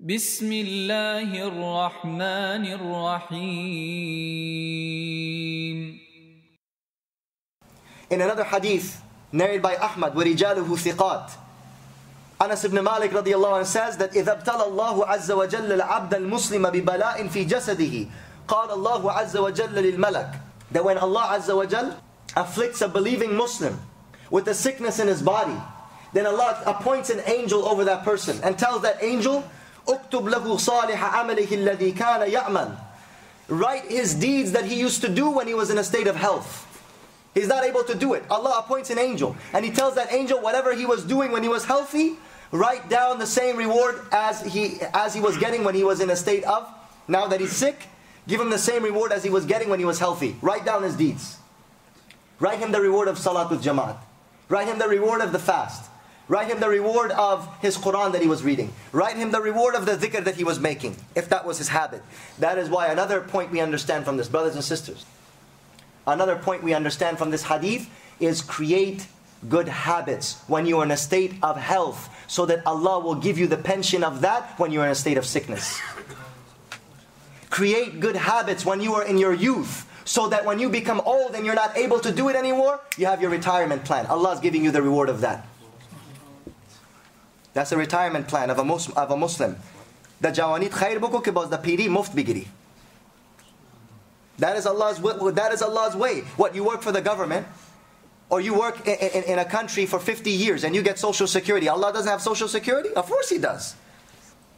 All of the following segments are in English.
بسم الله الرحمن الرحيم. In another hadith narrated by Ahmad وَرِجَالُهُ ثِقَاتٍ, Anas ibn Malik radiallahu anhu says that إِذَا ابْتَلَى اللَّهُ عَزَّ وَجَلَّ الْعَبْدَ الْمُسْلِمَ بِبَلَاءٍ فِي جَسَدِهِ قَالَ اللَّهُ عَزَّ وَجَلَّ لِلْمَلَكِ, that when Allah Azza wa Jal afflicts a believing Muslim with a sickness in his body, then Allah appoints an angel over that person and tells that angel, اكتب له صالح عمله الذي كان يعمل, write his deeds that he used to do when he was in a state of health. He's not able to do it. Allah appoints an angel and He tells that angel whatever he was doing when he was healthy, write down the same reward as he was getting when he was in a state of, now that he's sick, give him the same reward as he was getting when he was healthy. Write down his deeds. Write him the reward of Salatul Jamaat. Write him the reward of the fast. Write him the reward of his Quran that he was reading. Write him the reward of the dhikr that he was making, if that was his habit. That is why another point we understand from this, brothers and sisters, another point we understand from this hadith is create good habits when you are in a state of health, so that Allah will give you the pension of that when you are in a state of sickness. Create good habits when you are in your youth, so that when you become old and you're not able to do it anymore, you have your retirement plan. Allah is giving you the reward of that. That's the retirement plan of a Muslim. The jawanit khair buko ke baz da piri muft bigiri. That is Allah's way. What, you work for the government, or you work in a country for 50 years and you get social security. Allah doesn't have social security? Of course He does.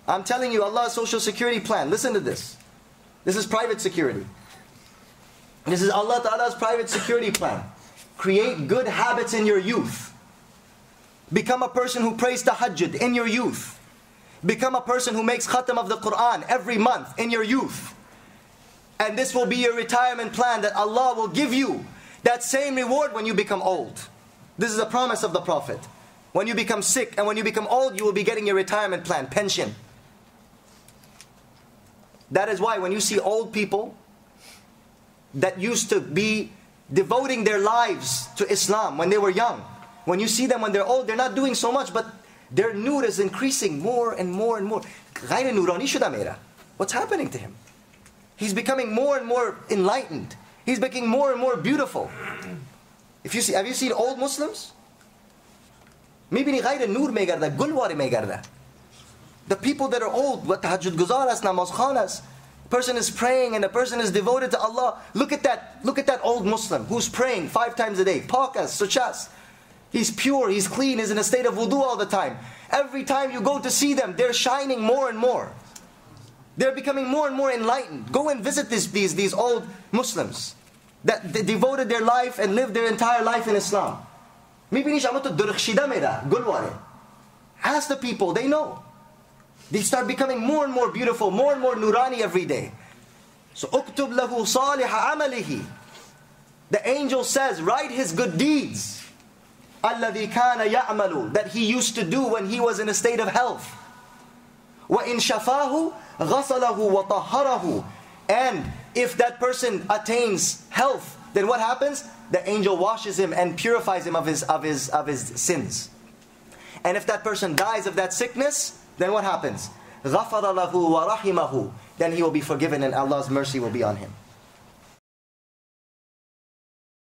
I'm telling you, Allah's social security plan. Listen to this. This is private security. This is Allah Ta'ala's private security plan. Create good habits in your youth. Become a person who prays tahajjud in your youth. Become a person who makes khatam of the Quran every month in your youth. And this will be your retirement plan, that Allah will give you that same reward when you become old. This is a promise of the Prophet. When you become sick and when you become old, you will be getting your retirement plan, pension. That is why when you see old people that used to be devoting their lives to Islam when they were young, when you see them when they're old, they're not doing so much, but their nur is increasing more and more and more. What's happening to him? He's becoming more and more enlightened. He's becoming more and more beautiful. Have you seen old Muslims? The people that are old, tahajjud guzaras, namaz khanas, person is praying and the person is devoted to Allah. Look at that old Muslim who's praying 5 times a day. Pakas, suchas. He's pure, he's clean, he's in a state of wudu all the time. Every time you go to see them, they're shining more and more. They're becoming more and more enlightened. Go and visit these old Muslims that they devoted their life and lived their entire life in Islam. Ask the people, they know. They start becoming more and more beautiful, more and more nurani every day. So, uktub lahu salih amalihi. The angel says, write his good deeds. الَّذِي كَانَ يَعْمَلُ, that he used to do when he was in a state of health. وَإِن شَفَاهُ غَسَلَهُ وَطَهَّرَهُ, and if that person attains health, then what happens? The angel washes him and purifies him of his sins. And if that person dies of that sickness, then what happens? غَفَرَ لَهُ وَرَحِمَهُ, then he will be forgiven and Allah's mercy will be on him.